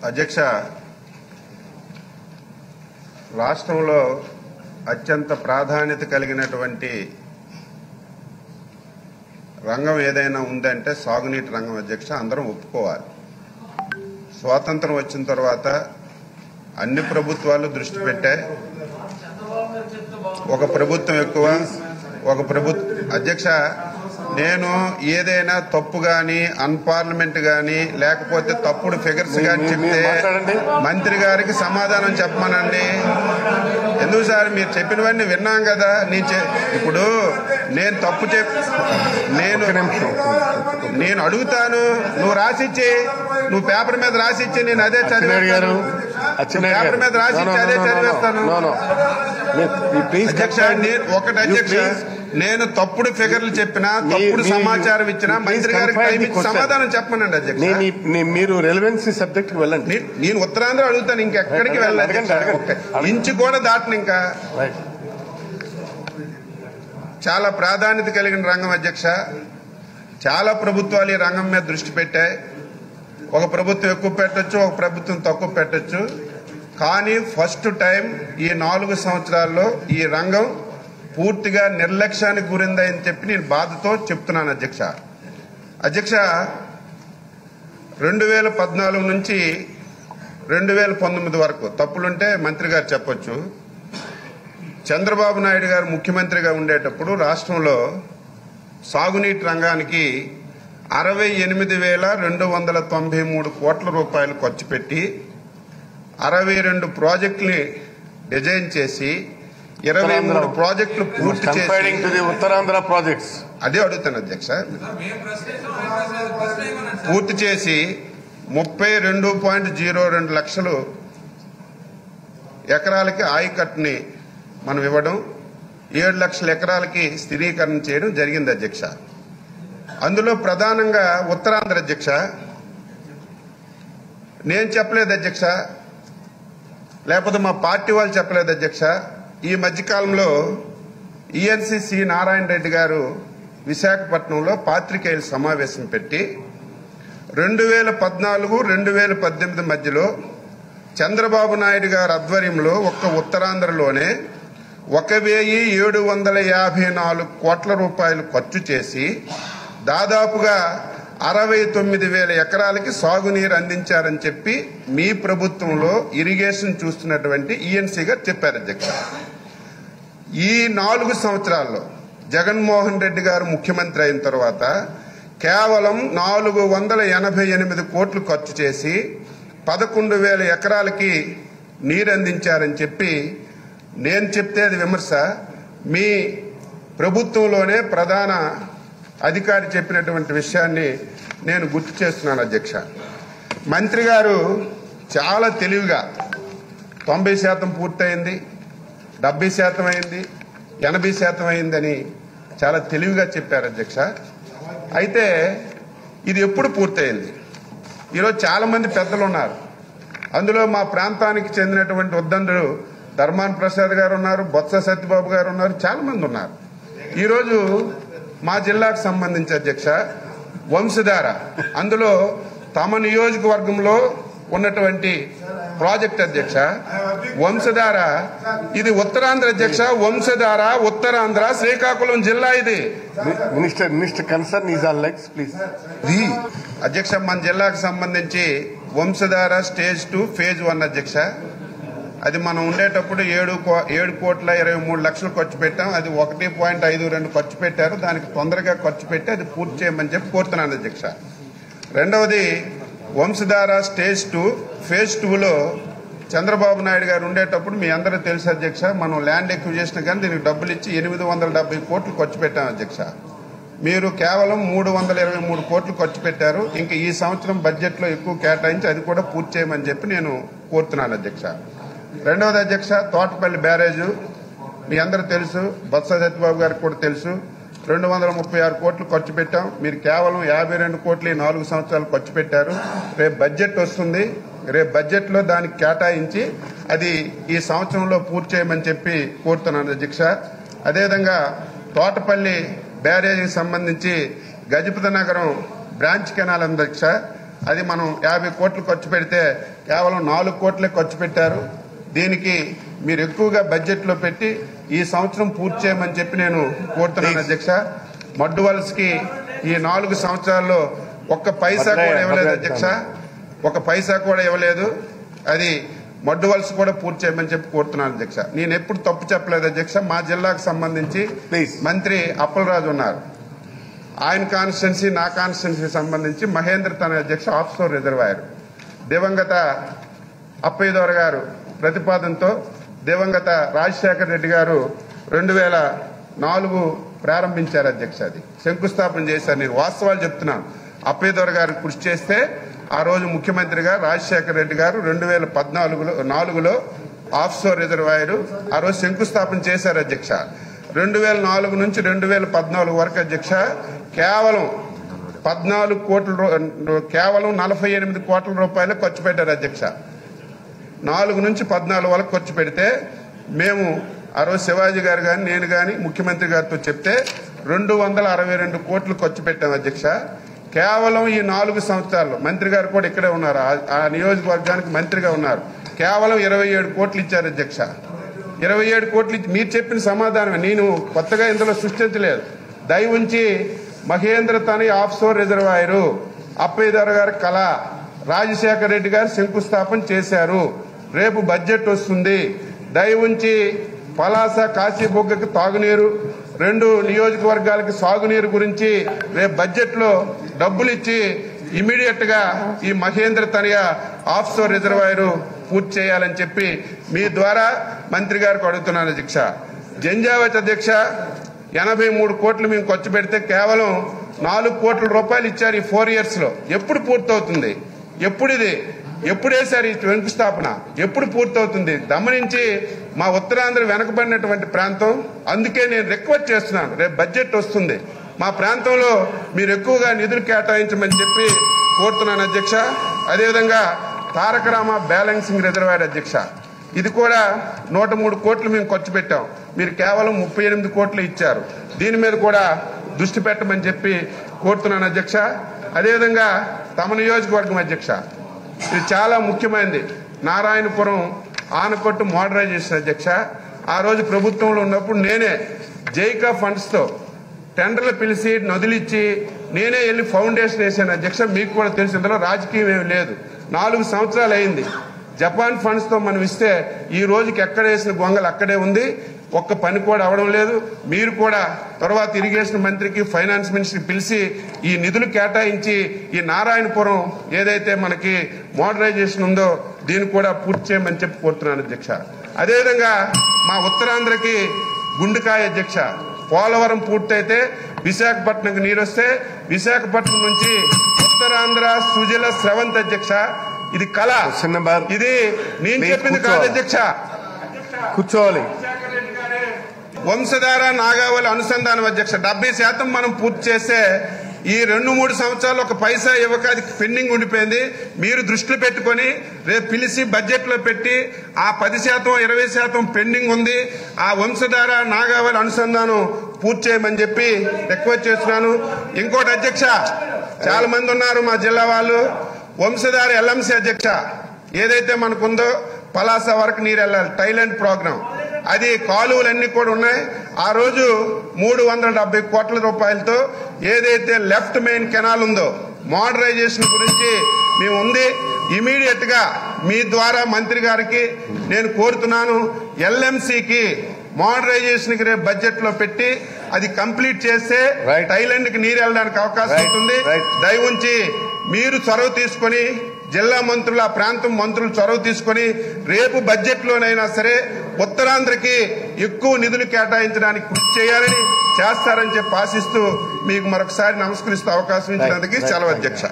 అధ్యక్ష, రాష్ట్రంలో అత్యంత ప్రాధాన్యత కలిగినటువంటి రంగం ఏదైనా ఉందంటే సాగునీటి రంగం. అధ్యక్ష, అందరం ఒప్పుకోవాలి. స్వాతంత్రం వచ్చిన తర్వాత అన్ని ప్రభుత్వాలు దృష్టి పెట్టాయి. ఒక ప్రభుత్వం ఎక్కువ, ఒక ప్రభుత్వం. అధ్యక్ష, నేను ఏదైనా తప్పు గాని, అన్పార్లమెంట్ గాని, లేకపోతే తప్పుడు ఫిగర్స్ గాని చెప్తే మంత్రి గారికి సమాధానం చెప్పమనండి. ఎందుకు సార్, మీరు చెప్పినవన్నీ విన్నాం కదా. ఇప్పుడు నేను తప్పు నేను అడుగుతాను, నువ్వు రాసిచ్చి, నువ్వు పేపర్ మీద రాసిచ్చి నేను అదే చదివాను. పేపర్ మీద రాసిచ్చి అదే చదివేస్తాను. అధ్యక్ష, ఒకటి అధ్యక్ష, నేను తప్పుడు ఫిగర్లు చెప్పినా, తప్పుడు సమాచారం ఇచ్చినా మంత్రి గారికి సమాధానం చెప్పమనండి. అధ్యక్ష, మీరు రెలవెన్సీ సబ్జెక్ట్ వెళ్ళండి. నేను ఉత్తరాంధ్ర అడుగుతాను, ఇంకెక్కడికి వెళ్ళాలి, ఇంచు కూడా దాటిన. ఇంకా చాలా ప్రాధాన్యత కలిగిన రంగం అధ్యక్ష. చాలా ప్రభుత్వాలు ఈ రంగం మీద దృష్టి పెట్టాయి. ఒక ప్రభుత్వం ఎక్కువ పెట్టొచ్చు, ఒక ప్రభుత్వం తక్కువ పెట్టొచ్చు. కానీ ఫస్ట్ టైం ఈ 4 సంవత్సరాల్లో ఈ రంగం పూర్తిగా నిర్లక్ష్యానికి గురిందని చెప్పి నేను బాధతో చెప్తున్నాను. అధ్యక్ష, 2014 నుంచి 2019 వరకు తప్పులుంటే మంత్రి గారు చెప్పొచ్చు. చంద్రబాబు నాయుడు గారు ముఖ్యమంత్రిగా ఉండేటప్పుడు రాష్ట్రంలో సాగునీటి రంగానికి 68,293 కోట్ల రూపాయలు ఖర్చు పెట్టి 62 ప్రాజెక్టుల్ని డిజైన్ చేసి 23 ప్రాజెక్టులు పూర్తి చేసి ఉత్తరాంధ్ర ప్రాజెక్ట్స్ అదే అడుగుతాను అధ్యక్ష. పూర్తి చేసి 32.02 లక్షలు ఎకరాలకి ఆయకట్టుని మనం ఇవ్వడం, 7 లక్షల ఎకరాలకి స్థిరీకరణ చేయడం జరిగింది అధ్యక్ష. అందులో ప్రధానంగా ఉత్తరాంధ్ర అధ్యక్ష. నేను చెప్పలేదు అధ్యక్ష, లేకపోతే మా పార్టీ వాళ్ళు చెప్పలేదు అధ్యక్ష. ఈ మధ్యకాలంలో ఈఎన్సీ నారాయణ రెడ్డి గారు విశాఖపట్నంలో పాత్రికేయుల సమావేశం పెట్టి 2014-2018 మధ్యలో చంద్రబాబు నాయుడు గారి ఆధ్వర్యంలో ఒక్క ఉత్తరాంధ్రలోనే 1,754 కోట్ల రూపాయలు ఖర్చు చేసి దాదాపుగా 69,000 ఎకరాలకి సాగునీరు అందించారని చెప్పి మీ ప్రభుత్వంలో ఇరిగేషన్ చూస్తున్నటువంటి ఈఎన్సీ గారు చెప్పారు అధ్యక్ష. ఈ 4 సంవత్సరాల్లో జగన్మోహన్ రెడ్డి గారు ముఖ్యమంత్రి అయిన తర్వాత కేవలం 488 కోట్లు ఖర్చు చేసి 11,000 ఎకరాలకి నీరు అందించారని చెప్పి నేను చెప్తే అది విమర్శ. మీ ప్రభుత్వంలోనే ప్రధాన అధికారి చెప్పినటువంటి విషయాన్ని నేను గుర్తు చేస్తున్నాను అధ్యక్ష. మంత్రి గారు చాలా తెలివిగా 90% పూర్తయింది, 70% అయింది, 80% అయిందని చాలా తెలివిగా చెప్పారు అధ్యక్ష. అయితే ఇది ఎప్పుడు పూర్తయింది? ఈరోజు చాలా మంది పెద్దలు ఉన్నారు. అందులో మా ప్రాంతానికి చెందినటువంటి ఉద్దండులు ధర్మాన ప్రసాద్ గారు ఉన్నారు, బొత్స సత్యబాబు గారు ఉన్నారు, చాలా మంది ఉన్నారు. ఈరోజు మా జిల్లాకు సంబంధించి అధ్యక్ష వంశధార, అందులో తమ నియోజకవర్గంలో ఉన్నటువంటి ప్రాజెక్ట్ అధ్యక్ష వంశధార, ఇది ఉత్తరాంధ్ర అధ్యక్ష. వంశధార ఉత్తరాంధ్ర శ్రీకాకుళం జిల్లా. ఇది minister concern is on legs please. అధ్యక్ష, మన జిల్లాకు సంబంధించి వంశధార స్టేజ్ 2 ఫేజ్ 1 అధ్యక్ష. అది మనం ఉండేటప్పుడు 7,23,00,000 ఖర్చు పెట్టాం. అది 1.52 ఖర్చు పెట్టారు. దానికి తొందరగా ఖర్చు పెట్టి అది పూర్తి చేయమని చెప్పి కోరుతున్నాను అధ్యక్ష. రెండవది వంశధార స్టేజ్ 2 ఫేజ్ 2లో చంద్రబాబు నాయుడు గారు ఉండేటప్పుడు మీ అందరూ తెలుసు అధ్యక్ష, మనం ల్యాండ్ ఎక్విజిషన్ కానీ దీనికి డబ్బులు ఇచ్చి 870 కోట్లు ఖర్చు పెట్టాం అధ్యక్ష. మీరు కేవలం 323 కోట్లు ఖర్చు పెట్టారు. ఇంకా ఈ సంవత్సరం బడ్జెట్లో ఎక్కువ కేటాయించి అది కూడా పూర్తి చేయమని చెప్పి నేను కోరుతున్నాను అధ్యక్ష. రెండవది అధ్యక్ష, తోటపల్లి బ్యారేజు మీ అందరూ తెలుసు, బొత్స సత్యబాబు గారికి కూడా తెలుసు. 236 కోట్లు ఖర్చు పెట్టాం. మీరు కేవలం 52 కోట్లు 4 సంవత్సరాలు ఖర్చు పెట్టారు. రేపు బడ్జెట్ వస్తుంది, రేపు బడ్జెట్లో దానికి కేటాయించి అది ఈ సంవత్సరంలో పూర్తి చేయమని చెప్పి కోరుతున్నాను అధ్యక్ష. అదేవిధంగా తోటపల్లి బ్యారేజీకి సంబంధించి గజపతి నగరం బ్రాంచ్ కెనాల్ అధ్యక్ష, అది మనం 50 కోట్లు ఖర్చు పెడితే కేవలం 4 కోట్లే ఖర్చు పెట్టారు. దీనికి మీరు ఎక్కువగా బడ్జెట్లో పెట్టి ఈ సంవత్సరం పూర్తి చేయమని చెప్పి నేను కోరుతున్నాను అధ్యక్ష. మడ్డు వలసకి ఈ 4 సంవత్సరాల్లో ఒక్క పైసా కూడా ఇవ్వలేదు అధ్యక్ష, ఒక పైసా కూడా ఇవ్వలేదు. అది మడ్డు వలస కూడా పూర్తి చేయమని చెప్పి కోరుతున్నాను అధ్యక్ష. నేను ఎప్పుడు తప్పు చెప్పలేదు అధ్యక్ష. మా జిల్లాకు సంబంధించి మంత్రి అప్పలరాజు ఉన్నారు, ఆయన కాన్స్టిట్యున్సీ నా కాన్స్టిట్యున్సీ సంబంధించి మహేంద్ర తన అధ్యక్ష ఆఫ్షోర్ రిజర్వాయర్ దివంగత అప్పయ్య దొర గారు ప్రతిపాదనతో దివంగత రాజశేఖర రెడ్డి గారు 2004 ప్రారంభించారు అధ్యక్ష. అది శంకుస్థాపన చేశారు. నేను వాస్తవాలు చెప్తున్నాను. అప్పయ్య దొర గారు కృషి చేస్తే ఆ రోజు ముఖ్యమంత్రిగా రాజశేఖర రెడ్డి గారు 2014లో ఆఫ్షోర్ రిజర్వాయర్ ఆ రోజు శంకుస్థాపన చేశారు అధ్యక్ష. 2004 నుంచి 2014 వరకు అధ్యక్ష కేవలం 48 కోట్ల రూపాయలు ఖర్చు పెట్టారు అధ్యక్ష. 4 నుంచి 14 వరకు ఖర్చు పెడితే మేము ఆ రోజు శివాజీ గారు కానీ నేను కానీ ముఖ్యమంత్రి గారితో చెప్తే 262 కోట్లు ఖర్చు పెట్టాం అధ్యక్ష. కేవలం ఈ 4 సంవత్సరాల్లో మంత్రి గారు కూడా ఇక్కడే ఉన్నారు, ఆ నియోజకవర్గానికి మంత్రిగా ఉన్నారు, కేవలం 27 కోట్లు ఇచ్చారు అధ్యక్ష. 27 కోట్లు ఇచ్చి మీరు చెప్పిన సమాధానమే, నేను కొత్తగా ఇందులో సృష్టించలేదు. దయ ఉంచి మహేంద్ర తని ఆఫ్షోర్ రిజర్వాయరు అప్పయ్య దొర గారి కళ, రాజశేఖర రెడ్డి గారు శంకుస్థాపన చేశారు. రేపు బడ్జెట్ వస్తుంది. దయ ఉంచి పలాస కాశీబొగ్గకి తాగునీరు, 2 నియోజకవర్గాలకి సాగునీరు గురించి రేపు బడ్జెట్లో డబ్బులు ఇచ్చి ఇమీడియట్ గా ఈ మహేంద్ర తనయ ఆఫ్షోర్ రిజర్వాయర్ పూర్తి చేయాలని చెప్పి మీ ద్వారా మంత్రి గారికి అడుగుతున్నాను అధ్యక్ష. జంజావతి అధ్యక్ష 83 కోట్లు మేము ఖర్చు పెడితే కేవలం 4 కోట్ల రూపాయలు ఇచ్చారు ఈ 4 years లో. ఎప్పుడు పూర్తవుతుంది? ఎప్పుడు వేశారు ఈ శంకుస్థాపన? ఎప్పుడు పూర్తవుతుంది? గమనించి మా ఉత్తరాంధ్ర వెనకబడినటువంటి ప్రాంతం, అందుకే నేను రిక్వెస్ట్ చేస్తున్నాను, రేపు బడ్జెట్ వస్తుంది, మా ప్రాంతంలో మీరు ఎక్కువగా నిధులు కేటాయించమని చెప్పి కోరుతున్నాను అధ్యక్ష. అదేవిధంగా తారక రామ బ్యాలెన్సింగ్ రిజర్వాయర్ అధ్యక్ష, ఇది కూడా 103 కోట్లు మేము ఖర్చు పెట్టాం, మీరు కేవలం 38 కోట్లు ఇచ్చారు. దీని మీద కూడా దృష్టి పెట్టమని చెప్పి కోరుతున్నాను అధ్యక్ష. అదేవిధంగా తమ నియోజకవర్గం అధ్యక్ష, ఇది చాలా ముఖ్యమైనది, నారాయణపురం ఆనకట్టు మోడరైజేషన్ అధ్యక్ష. ఆ రోజు ప్రభుత్వంలో ఉన్నప్పుడు నేనే జైకా ఫండ్స్తో టెండర్లు పిలిచి నదులిచ్చి నేనే వెళ్ళి ఫౌండేషన్ వేసాను అధ్యక్ష. మీకు కూడా తెలిసి ఇందులో రాజకీయం ఏమి లేదు. 4 సంవత్సరాలు అయింది. జపాన్ ఫండ్స్తో మనం ఇస్తే ఈ రోజుకి ఎక్కడ వేసిన గొంగలు అక్కడే ఉంది, ఒక్క పని కూడా అవడం లేదు. మీరు కూడా తర్వాత ఇరిగేషన్ మంత్రికి ఫైనాన్స్ మినిస్టర్కి పిలిచి ఈ నిధులు కేటాయించి ఈ నారాయణపురం ఏదైతే మనకి మోడరైజేషన్ ఉందో దీన్ని కూడా పూర్తి చేయమని చెప్పి కోరుతున్నాను అధ్యక్ష. అదేవిధంగా మా ఉత్తరాంధ్రకి గుండెకాయ అధ్యక్ష, పోలవరం పూర్తయితే విశాఖపట్నంకి నీరు వస్తే విశాఖపట్నం నుంచి ఉత్తరాంధ్ర సుజల స్రవంత్ అధ్యక్ష, ఇది కళ, ఇది నేను చెప్పింది కాదు అధ్యక్ష. కూర్చోవాలి. వంశధార నాగావళి అనుసంధానం అధ్యక్ష 70% మనం పూర్తి చేస్తే ఈ 2-3 సంవత్సరాలు ఒక పైసా ఇవ్వక అది పెండింగ్ ఉండిపోయింది. మీరు దృష్టిలో పెట్టుకొని రేపు పిలిచి బడ్జెట్లో పెట్టి ఆ 10%, 20% పెండింగ్ ఉంది, ఆ వంశధార నాగావళి అనుసంధానం పూర్తి చేయమని చెప్పి రిక్వెస్ట్ చేస్తున్నాను. ఇంకోటి అధ్యక్ష, చాలా మంది ఉన్నారు మా జిల్లా వాళ్ళు, వంశధార ఎల్ఎంసీ అధ్యక్ష ఏదైతే మనకుందో పలాస వరకు నీరు వెళ్ళాలి, థైలాండ్ ప్రోగ్రాం, అది కాలువలన్నీ కూడా ఉన్నాయి. ఆ రోజు 370 కోట్ల రూపాయలతో ఏదైతే లెఫ్ట్ మెయిన్ కెనాల్ ఉందో మోడరైజేషన్ గురించి మేము ఉంది. ఇమీడియట్ గా మీ ద్వారా మంత్రి గారికి నేను కోరుతున్నాను, ఎల్ఎంసీకి మోడరైజేషన్ కి రేపు బడ్జెట్ లో పెట్టి అది కంప్లీట్ చేస్తే థైలాండ్ కి నీరు వెళ్ళడానికి అవకాశం ఉంటుంది. దయ ఉంచి మీరు చొరవ తీసుకొని జిల్లా మంత్రులు, ఆ ప్రాంతం మంత్రులు చొరవ తీసుకొని రేపు బడ్జెట్ లోనైనా సరే ఉత్తరాంధ్రకి ఎక్కువ నిధులు కేటాయించడానికి కృషి చేయాలని చేస్తారని చెప్పి ఆశిస్తూ మీకు మరొకసారి నమస్కరిస్తూ అవకాశం ఇచ్చినందుకు సెలవు అధ్యక్ష.